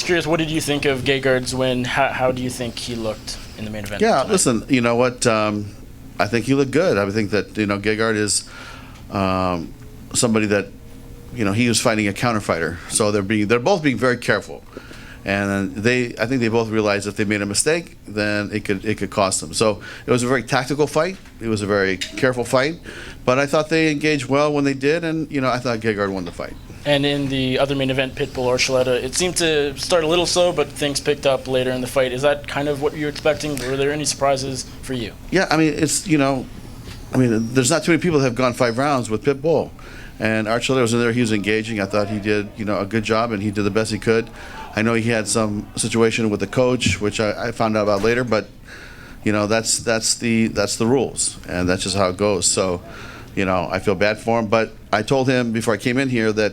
curious, what did you think of Gegard's win? How do you think he looked in the main event? Yeah, tonight? listen, you know what? I think he looked good. I think that, you know, Gegard is somebody that, you know, he was fighting a counter fighter. So they're both being very careful. And I think they both realized if they made a mistake, then it could cost them. So it was a very tactical fight. It was a very careful fight. But I thought they engaged well when they did, and, you know, I thought Gegard won the fight. And in the other main event, Pitbull Archuleta, it seemed to start a little slow, but things picked up later in the fight. Is that kind of what you were expecting? Were there any surprises for you? Yeah, I mean, it's, you know, there's not too many people that have gone 5 rounds with Pitbull. And Archuleta was in there. He was engaging. I thought he did, you know, a good job, and he did the best he could. I know he had some situation with the coach, which I found out about later, but, you know, that's the rules, and that's just how it goes. So, you know, I feel bad for him, but I told him before I came in here that,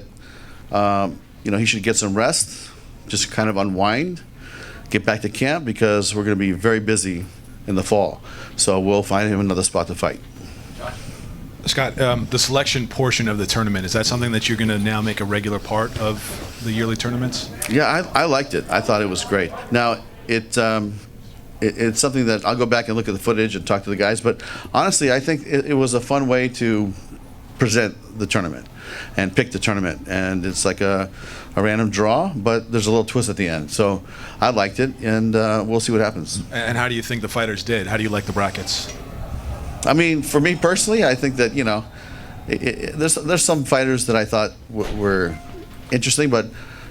you know, he should get some rest, just kind of unwind, get back to camp, because we're going to be very busy in the fall. So we'll find him another spot to fight. Scott, the selection portion of the tournament, is that something that you're going to now make a regular part of the yearly tournaments? Yeah, I liked it. I thought it was great. Now, it's something that I'll go back and look at the footage and talk to the guys, but honestly, I think it was a fun way to present the tournament and pick the tournament. And it's like a random draw, but there's a little twist at the end. So I liked it, and we'll see what happens. And how do you think the fighters did? How do you like the brackets? I mean, for me personally, I think that, you know, there's some fighters that I thought were interesting, but,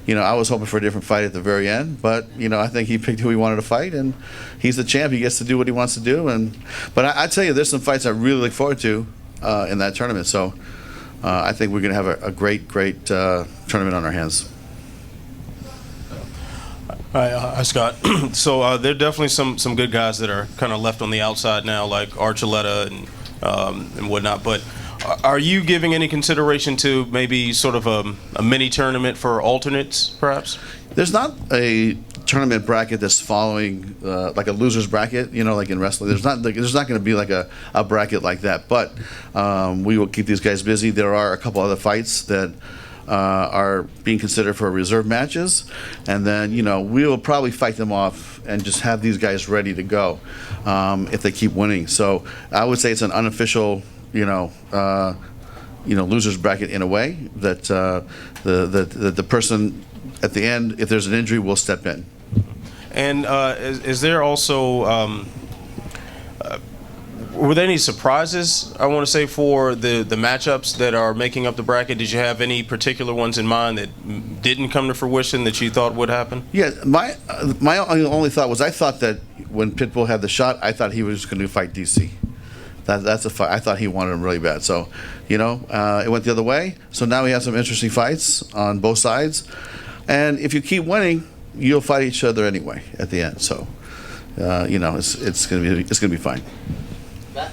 you know, I was hoping for a different fight at the very end. But, you know, I think he picked who he wanted to fight, and he's the champ. He gets to do what he wants to do. But I tell you, there's some fights I really look forward to in that tournament. So I think we're going to have a great tournament on our hands. Hi, Scott. So there are definitely some good guys that are kind of left on the outside now, like Archuleta and whatnot. But are you giving any consideration to maybe sort of a mini tournament for alternates, perhaps? There's not a tournament bracket that's following like a loser's bracket, you know, like in wrestling. There's not going to be like a bracket like that. But we will keep these guys busy. There are a couple other fights that are being considered for reserve matches, and then, you know, we will probably fight them off and just have these guys ready to go if they keep winning. So I would say it's an unofficial, you know, losers bracket in a way that the person at the end, if there's an injury, will step in. And is there also were there any surprises, I want to say, for the matchups that are making up the bracket? Did you have any particular ones in mind that didn't come to fruition that you thought would happen? Yeah, my only thought was, I thought that when Pitbull had the shot, I thought he was going to fight DC. That's a fight. I thought he wanted him really bad. So, you know, it went the other way. So now we have some interesting fights on both sides. And if you keep winning, you'll fight each other anyway at the end. So, you know, it's going to be fine.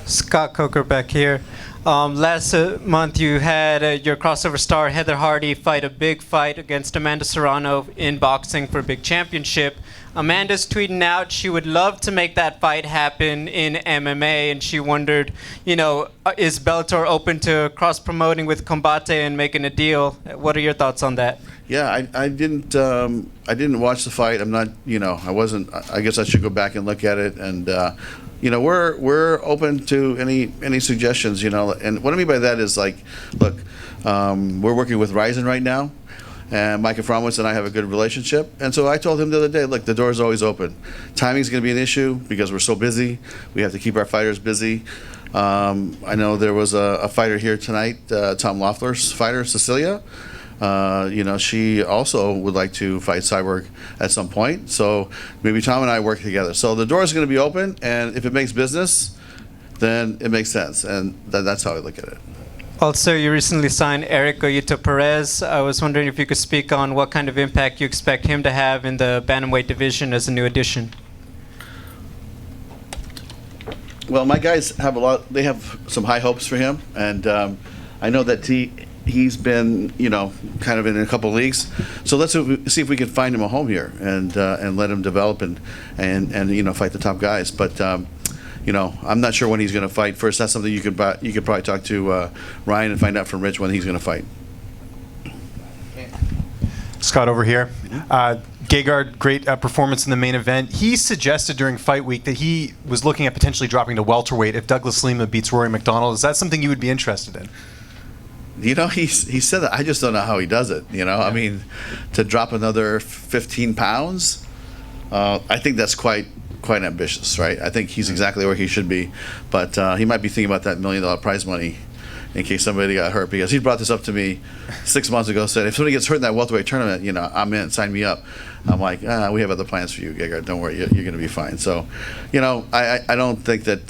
Scott Coker back here. Last month you had your crossover star Heather Hardy fight a big fight against Amanda Serrano in boxing for a big championship. Amanda's tweeting out she would love to make that fight happen in MMA, and she wondered, you know, is Bellator open to cross-promoting with Combate and making a deal? What are your thoughts on that? Yeah, I didn't watch the fight. I'm not, you know, I guess I should go back and look at it. And you know, we're open to any suggestions, you know. And what I mean by that is, like, look, we're working with Ryzen right now, and Mike Aframowitz and I have a good relationship. And so I told him the other day, look, the door is always open. Timing's going to be an issue because we're so busy. We have to keep our fighters busy. I know there was a fighter here tonight, Tom Loeffler's fighter, Cecilia. You know, she also would like to fight Cyborg at some point. So maybe Tom and I work together. So the door is going to be open, and if it makes business, then it makes sense. And that's how I look at it. Also, you recently signed Eric Goyito Perez. I was wondering if you could speak on what kind of impact you expect him to have in the bantamweight division as a new addition. Well, my guys have they have some high hopes for him, and I know that he's been, you know, kind of in a couple leagues. So let's see if we can find him a home here and let him develop and you know, fight the top guys. But you know, I'm not sure when he's going to fight. First, that's something you could probably talk to Ryan and find out from Rich when he's going to fight. Scott, over here. Gegard, great performance in the main event. He suggested during fight week that he was looking at potentially dropping to welterweight if Douglas Lima beats Rory McDonald. Is that something you would be interested in? You know, he said that. I just don't know how he does it. You know, I mean, to drop another 15 pounds, I think that's quite ambitious, right? I think he's exactly where he should be, but he might be thinking about that $1 million prize money in case somebody got hurt, because he brought this up to me 6 months ago, said, if somebody gets hurt in that welterweight tournament, you know, I'm in, sign me up. I'm like, we have other plans for you, Gegard. Don't worry, you're going to be fine. So, you know, I don't think that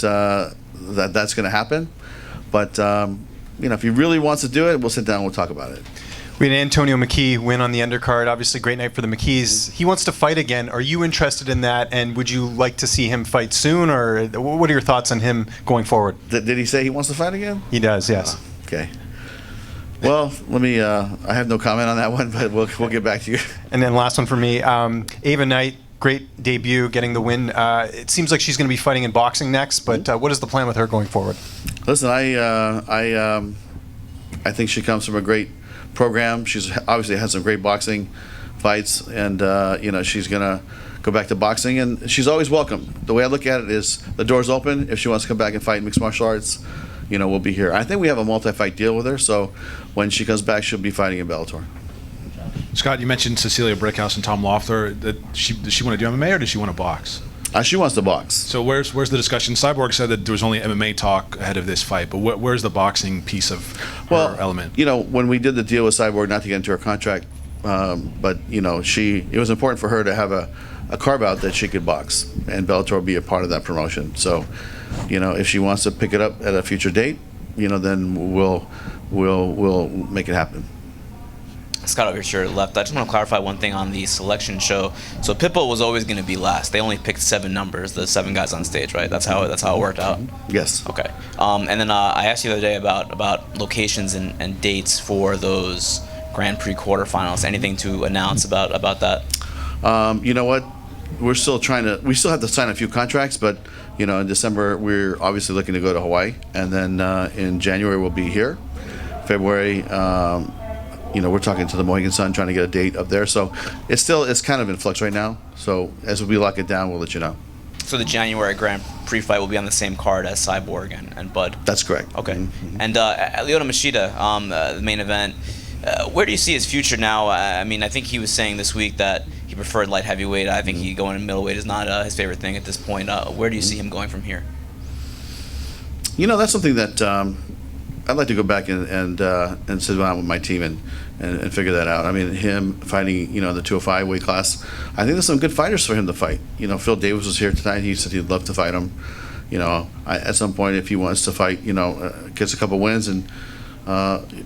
that's going to happen, but, you know, if he really wants to do it, we'll sit down and we'll talk about it. We had Antonio McKee win on the undercard. Obviously, great night for the McKees. He wants to fight again. Are you interested in that? And would you like to see him fight soon? Or what are your thoughts on him going forward? Did he say he wants to fight again? He does, yes. Okay. Well, let me. I have no comment on that one, but we'll get back to you. And then last one for me, Ava Knight. Great debut, getting the win. It seems like she's going to be fighting in boxing next. But what is the plan with her going forward? Listen, I think she comes from a great program. She's obviously had some great boxing fights, and you know, she's gonna go back to boxing, and she's always welcome. The way I look at it is the door's open. If she wants to come back and fight mixed martial arts, you know, we'll be here. I think we have a multi-fight deal with her, so when she comes back, she'll be fighting in Bellator. Scott, you mentioned Cecilia Brickhouse and Tom Loeffler. Does she want to do MMA or does she want to box? She wants to box. So where's the discussion? Cyborg said that there was only MMA talk ahead of this fight, but where's the boxing piece of her element? You know, when we did the deal with Cyborg, not to get into her contract, but you know, it was important for her to have a carve out that she could box, and Bellator will be a part of that promotion. So, you know, if she wants to pick it up at a future date, you know, then we'll make it happen. Scott over here left. I just want to clarify one thing on the selection show. So Pitbull was always going to be last. They only picked 7 numbers, the 7 guys on stage, right? That's how it worked out. Yes. Okay. And then I asked you the other day about locations and dates for those Grand Prix quarterfinals. Anything to announce about that? You know what? We still have to sign a few contracts, but you know, in December we're obviously looking to go to Hawaii, and then in January we'll be here. February. You know, we're talking to the Mohegan Sun, trying to get a date up there. So it's kind of in flux right now. So as we lock it down, we'll let you know. So the January Grand Prix fight will be on the same card as Cyborg and Bud? That's correct. Okay. Mm-hmm. And Lyoto Machida, the main event, where do you see his future now? I mean, I think he was saying this week that he preferred light heavyweight. I think he going in middleweight is not his favorite thing at this point. Where do you see him going from here? You know, that's something that I'd like to go back and sit down with my team and figure that out. I mean, him fighting, you know, the 205 weight class, I think there's some good fighters for him to fight. You know, Phil Davis was here tonight. He said he'd love to fight him. You know, at some point, if he wants to fight, you know, gets a couple wins, and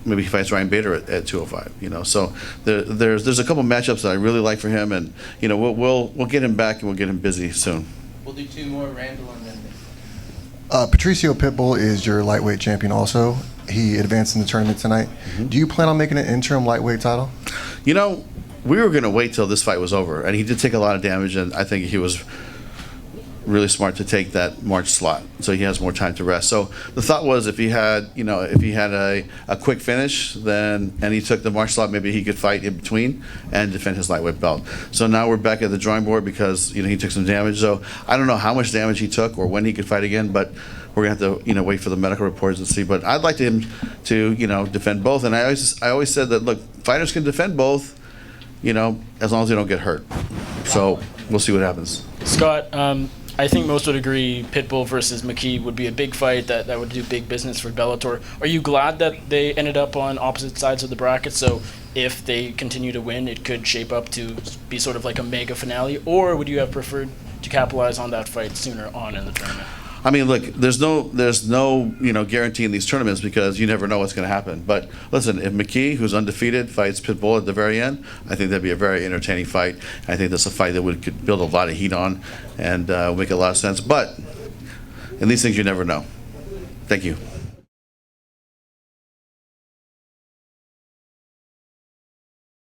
maybe he fights Ryan Bader at 205. You know, so there's a couple matchups that I really like for him, and you know, we'll get him back and we'll get him busy soon. We'll do 2 more, Randall and then. Patricio Pitbull is your lightweight champion also. He advanced in the tournament tonight. Mm-hmm. Do you plan on making an interim lightweight title? You know, we were going to wait till this fight was over, and he did take a lot of damage, and I think he was really smart to take that March slot, so he has more time to rest. So the thought was, if he had a quick finish, then and he took the March slot, maybe he could fight in between and defend his lightweight belt. So now we're back at the drawing board because, you know, he took some damage. So I don't know how much damage he took or when he could fight again, but we're gonna have to, you know, wait for the medical reports and see. But I'd like him to, you know, defend both. And I always said that, look, fighters can defend both, you know, as long as they don't get hurt. So we'll see what happens. Scott, I think most would agree Pitbull versus McKee would be a big fight that would do big business for Bellator. Are you glad that they ended up on opposite sides of the bracket? So if they continue to win, it could shape up to be sort of like a mega finale? Or would you have preferred to capitalize on that fight sooner on in the tournament? I mean, look, there's no you know, guarantee in these tournaments because you never know what's going to happen. But listen, if McKee, who's undefeated, fights Pitbull at the very end, I think that'd be a very entertaining fight. I think that's a fight that we could build a lot of heat on and make a lot of sense. But in these things, you never know. Thank you.